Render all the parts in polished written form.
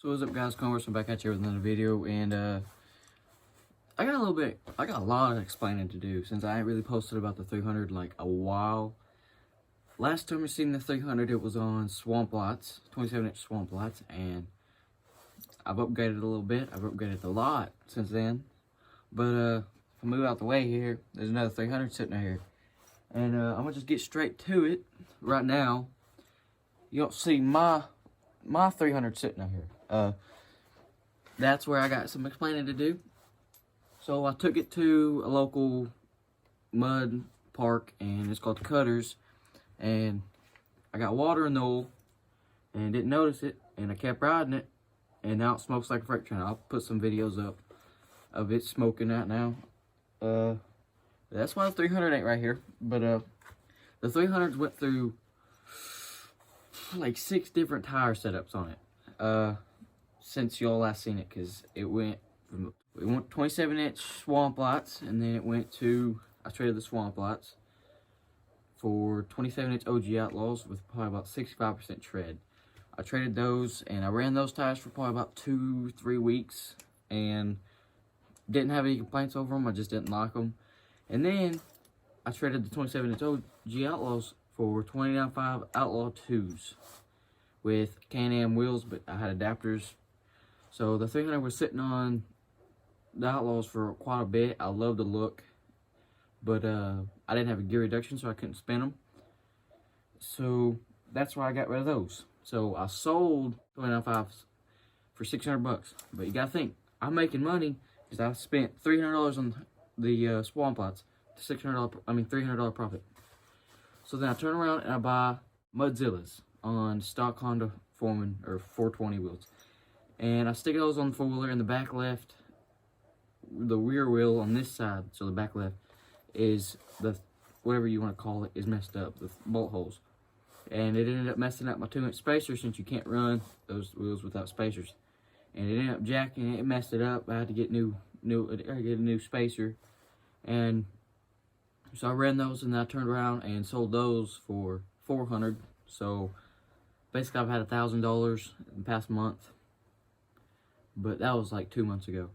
So what's up, guys? Converse, I'm back at you with another video, and I got a lot of explaining to do since I ain't really posted about the 300 like a while. Last time I seen the 300, it was on swamp lots, 27-inch swamp lots, and I've upgraded a little bit. I've upgraded a lot since then. But if I move out the way here, there's another 300 sitting out here, and I'm gonna just get straight to it right now. You don't see my 300 sitting out here. That's where I got some explaining to do. So I took it to a local mud park, and it's called the Cutters, and I got water in the oil and didn't notice it, and I kept riding it, and now it smokes like a freight train. I'll put some videos up of it smoking out now. That's why the 300 ain't right here, but the 300s went through like 6 different tire setups on it since y'all last seen it, because it went 27-inch swamp lots, and then it went to, I traded the swamp lots for 27-inch OG Outlaws with probably about 65% tread. I traded those, and I ran those tires for probably about 2-3 weeks, and didn't have any complaints over them. I just didn't like them. And then I traded the 27-inch OG Outlaws for 29.5 Outlaw 2s with Can-Am wheels, but I had adapters. So the 300 was sitting on the Outlaws for quite a bit. I love the look, but I didn't have a gear reduction, so I couldn't spin them. So that's why I got rid of those. So I sold 29.5s for 600 bucks. But you gotta think, I'm making money because I spent $300 on the swamp lots, $300 profit. So then I turn around and I buy Mudzillas on stock Honda Foreman or 420 wheels. And I stick those on the 4-wheeler in the back left. The rear wheel on this side, so the back left, is the, whatever you want to call it, is messed up, the bolt holes. And it ended up messing up my 2-inch spacer, since you can't run those wheels without spacers. And it ended up jacking it, messed it up. I had to get a new spacer. And so I ran those, and then I turned around and sold those for $400. So basically I've had $1,000 in the past month. But that was like 2 months ago.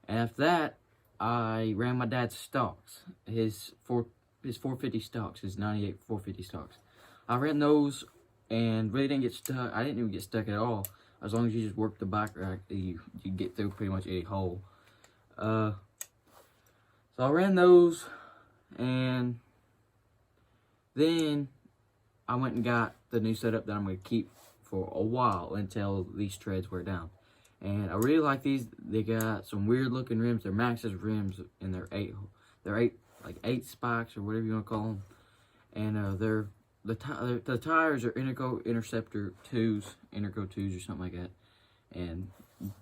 And after that, I ran my dad's stocks, his 450 stocks, his 98 450 stocks. I ran those and really didn't get stuck. I didn't even get stuck at all. As long as you just work the back rack, you get through pretty much any hole. So I ran those, and then I went and got the new setup that I'm going to keep for a while until these treads wear down. And I really like these. They got some weird looking rims. They're Maxxis rims, and they're eight spikes or whatever you want to call them. And the tires are Interceptor 2s, Interco 2s or something like that. And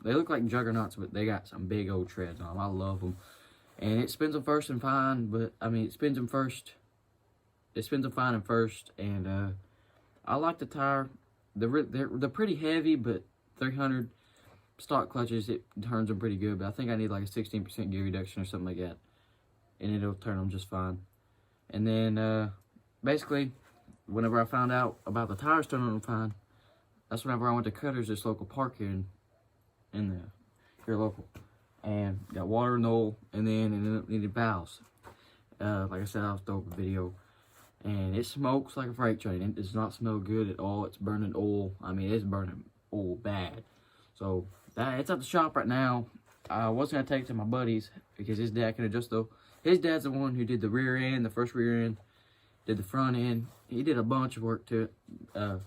they look like juggernauts, but they got some big old treads on them. I love them. And it spins them first and fine, but I mean, it spins them fine and first. And I like the tire. They're pretty heavy, but 300 stock clutches, it turns them pretty good. But I think I need like a 16% gear reduction or something like that, and it'll turn them just fine. And then basically, whenever I found out about the tires turning them fine, that's whenever I went to Cutters, this local park here here local, and got water in the oil, and then it needed valves. Like I said, I'll throw up a video, and it smokes like a freight train. It does not smell good at all. It's burning oil. I mean, it's burning oil bad. So it's at the shop right now. I was gonna take it to my buddy's because his dad can adjust though. His dad's the one who did the rear end, the first rear end, did the front end. He did a bunch of work to it. You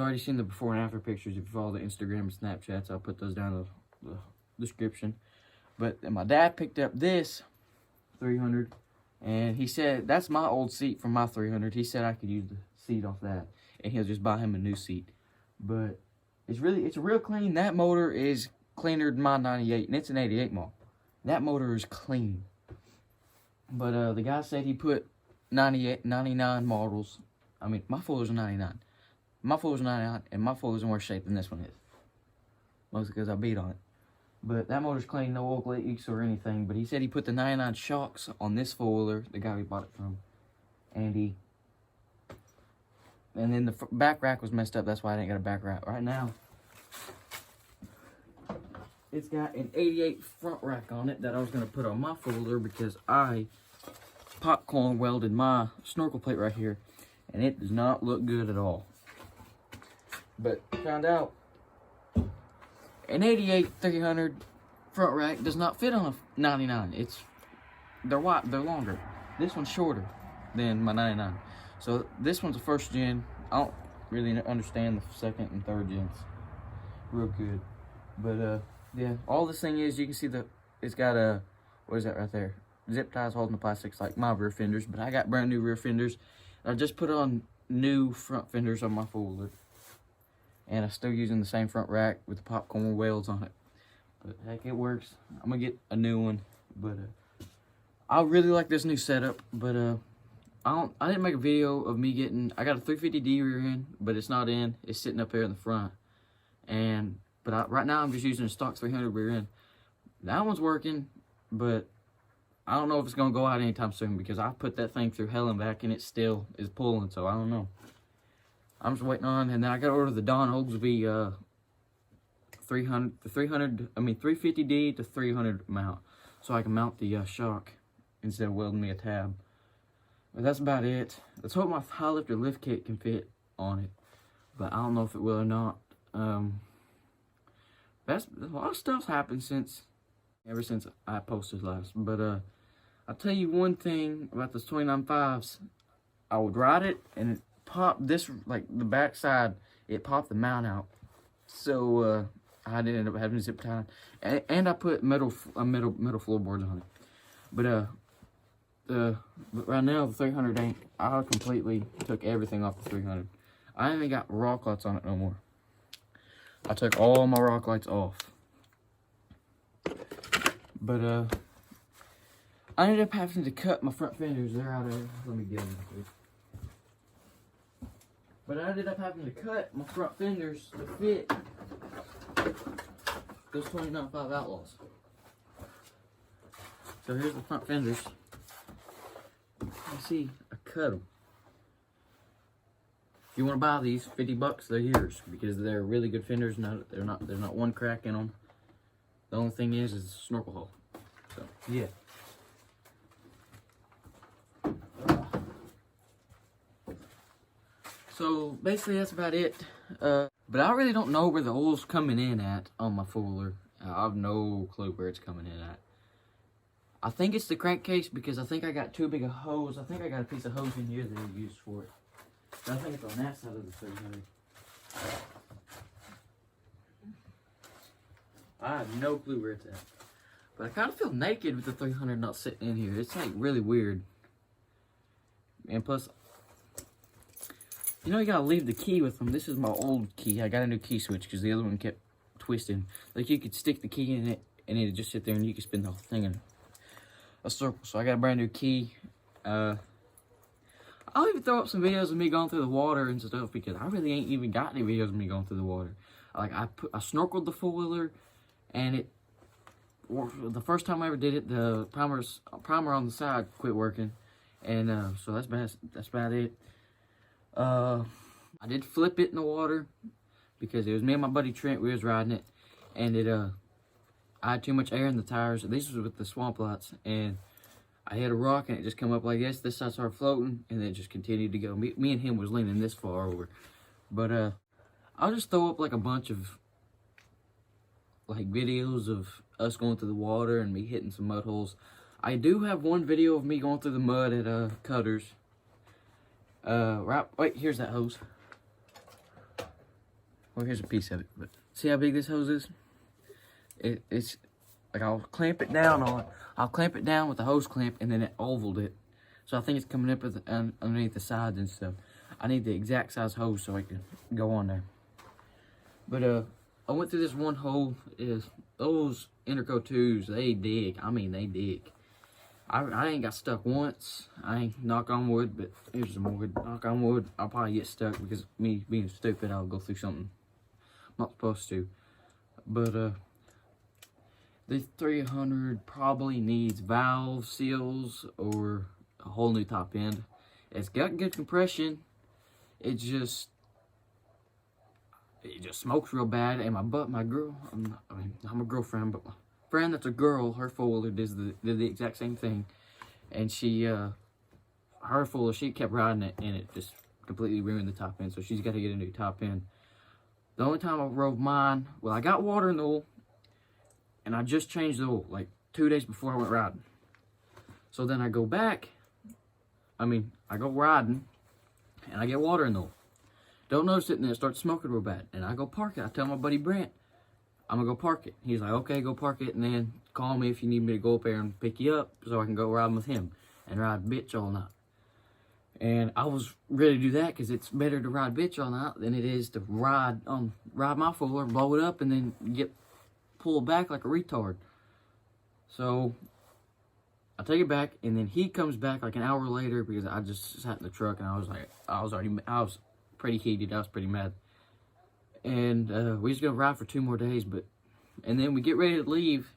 already seen the before and after pictures. If you follow the Instagram and Snapchats, I'll put those down in the description. But my dad picked up this 300, and he said that's my old seat from my 300. He said I could use the seat off that, and he'll just buy him a new seat. But it's real clean. That motor is cleaner than my 98, and it's an 88 model. That motor is clean. But the guy said he put 98, 99 models. I mean, my Fuller's a 99. My Fuller's a 99, and my Fuller's in worse shape than this one is. Mostly because I beat on it. But that motor's clean, no oil leaks or anything. But he said he put the 99 shocks on this 4-wheeler, the guy we bought it from. And then the back rack was messed up. That's why I didn't get a back rack. Right now, It's got an 88 front rack on it that I was going to put on my folder because I popcorn welded my snorkel plate right here, and it does not look good at all. But found out an 88 300 front rack does not fit on a 99. They're longer. This one's shorter than my 99. So this one's a first gen. I don't really understand the second and third gens real good. But yeah, all this thing is, you can see it's got a, what is that right there? Zip ties holding the plastics like my rear fenders, but I got brand new rear fenders. I just put on new front fenders on my folder. And I'm still using the same front rack with the popcorn welds on it. But heck, it works. I'm gonna get a new one. But I really like this new setup. But I didn't make a video of me getting. I got a 350D rear end, but it's not in. It's sitting up here in the front. But right now I'm just using a stock 300 rear end. That one's working, but I don't know if it's gonna go out anytime soon because I put that thing through hell and back, and it still is pulling. So I don't know. I'm just waiting on, and then I got to order the Don Oglesby 350D to 300 mount, so I can mount the shock instead of welding me a tab. But that's about it. Let's hope my high lifter lift kit can fit on it, but I don't know if it will or not. That's a lot of stuff's happened ever since I posted last. But I'll tell you one thing about those 29.5s. I would ride it and it popped this, like the back side, it popped the mount out. So I did end up having to zip tie, and I put metal floorboards on it. But right now the 300 ain't. I completely took everything off the 300. I ain't even got rock lights on it no more. I took all my rock lights off. But I ended up having to cut my front fenders. They're out of. Let me get them. But I ended up having to cut my front fenders to fit those 29.5 Outlaws. So here's the front fenders. You see, I cut them. If you want to buy these, 50 bucks, they're yours because they're really good fenders. There's not one crack in them. The only thing is a snorkel hole. So yeah. So basically that's about it. But I really don't know where the oil's coming in at on my Fuller. I have no clue where it's coming in at. I think it's the crankcase because I think I got too big a hose. I think I got a piece of hose in here that I used for it. But I think it's on that side of the 300. I have no clue where it's at. But I kind of feel naked with the 300 not sitting in here. It's like really weird. And plus, you know, you gotta leave the key with them. This is my old key. I got a new key switch because the other one kept twisting. Like you could stick the key in it and it'd just sit there and you could spin the whole thing in a circle. So I got a brand new key. I'll even throw up some videos of me going through the water and stuff because I really ain't even got any videos of me going through the water. Like I snorkeled the 4-wheeler, and the first time I ever did it, the primer on the side quit working, and so that's about it. I did flip it in the water because it was me and my buddy Trent. We was riding it, and I had too much air in the tires. These was with the swamp lights, and I hit a rock and it just come up like this. This side started floating, and then it just continued to go. Me and him was leaning this far over, but I'll just throw up like a bunch of like videos of us going through the water and me hitting some mud holes. I do have one video of me going through the mud at Cutters. Wait, here's that hose. Well, here's a piece of it, but see how big this hose is? It's like I'll clamp it down with the hose clamp, and then it ovaled it. So I think it's coming up underneath the sides and stuff. I need the exact size hose so I can go on there. But I went through this one hole. Those Interco 2s, they dig. I mean, they dig. I ain't got stuck once. I ain't, knock on wood, but here's some wood. Knock on wood, I'll probably get stuck because me being stupid, I'll go through something I'm not supposed to. But the 300 probably needs valve seals or a whole new top end. It's got good compression. It's it just smokes real bad. And my girl, I'm a girlfriend, but my friend that's a girl, her four-wheeler did the exact same thing. And her four-wheeler, she kept riding it, and it just completely ruined the top end. So she's got to get a new top end. The only time I rode mine, well, I got water in the oil, and I just changed the oil, like 2 days before I went riding. So then I go back, I go riding, and I get water in the oil. Don't notice it, and then it starts smoking real bad. And I go park it. I tell my buddy Brent, I'm going to go park it. He's like, okay, go park it, and then call me if you need me to go up there and pick you up so I can go riding with him and ride bitch all night. And I was ready to do that because it's better to ride bitch all night than it is to ride my four-wheeler, blow it up, and then pull it back like a retard. So I take it back, and then he comes back like an hour later because I just sat in the truck, and I was pretty heated. I was pretty mad. And we was gonna ride for 2 more days, and then we get ready to leave.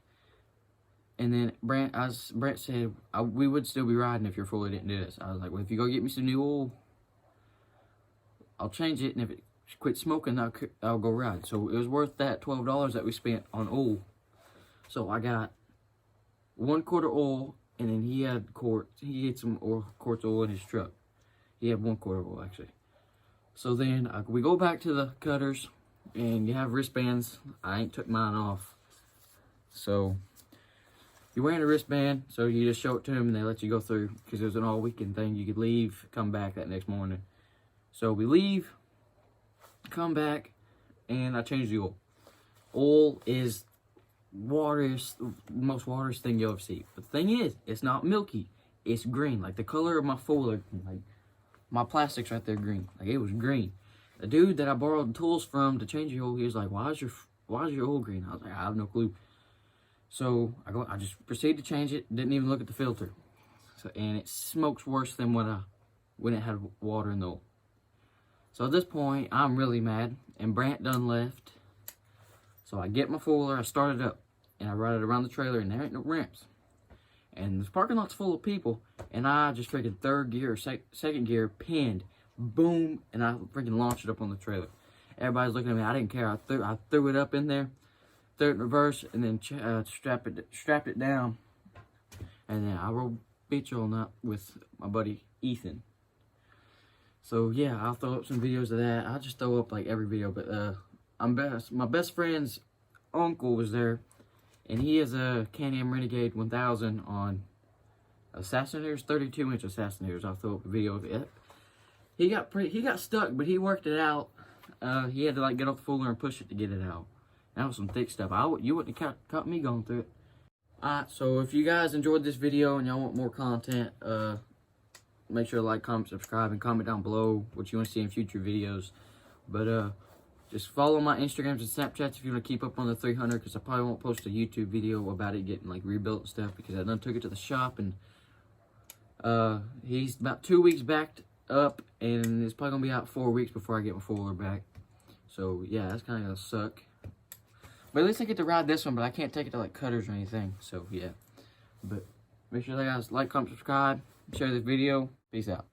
And then Brent said we would still be riding if your four-wheeler didn't do this. I was like, well, if you go get me some new oil, I'll change it, and if it quits smoking, I'll go ride. So it was worth that $12 that we spent on oil. So I got 1 quart of oil, and then he had some quarts of oil in his truck. He had 1 quart of oil actually. So then we go back to the cutters, and you have wristbands. I ain't took mine off, so. You're wearing a wristband, so you just show it to them and they let you go through because it was an all-weekend thing. You could leave, come back that next morning. So we leave, come back, and I change the oil. Oil is the most wateriest thing you'll ever see. But the thing is, it's not milky. It's green, like the color of my four-wheeler. Like my plastic's right there green. Like it was green. The dude that I borrowed the tools from to change the oil, he was like, "Why is your oil green?" I was like, "I have no clue." So I just proceeded to change it. Didn't even look at the filter. And it smokes worse than when it had water in the oil. So at this point, I'm really mad. And Brant done left. So I get my four-wheeler, I start it up, and I ride it around the trailer, and there ain't no ramps. And this parking lot's full of people, and I just freaking third gear or second gear pinned, boom, and I freaking launched it up on the trailer. Everybody's looking at me. I didn't care. I threw it up in there. Threw it in reverse, and then strapped it down, and then I rode bitch all night with my buddy Ethan. So yeah, I'll throw up some videos of that. I'll just throw up like every video, but my best friend's uncle was there, and he has a Can-Am Renegade 1000 on Assassinators, 32-inch Assassinators. I'll throw up a video of it. He got stuck, but he worked it out. He had to like get off the four-wheeler and push it to get it out. That was some thick stuff. You wouldn't have caught me going through it. Alright, so if you guys enjoyed this video and y'all want more content, make sure to like, comment, subscribe, and comment down below what you want to see in future videos. But just follow my Instagrams and Snapchats if you want to keep up on the 300, because I probably won't post a YouTube video about it getting like rebuilt and stuff, because I done took it to the shop, and he's about 2 weeks backed up, and it's probably gonna be out 4 weeks before I get my four-wheeler back. So yeah, that's kind of gonna suck. But at least I get to ride this one, but I can't take it to like cutters or anything. So yeah. But make sure you guys like, comment, subscribe, share this video. Peace out.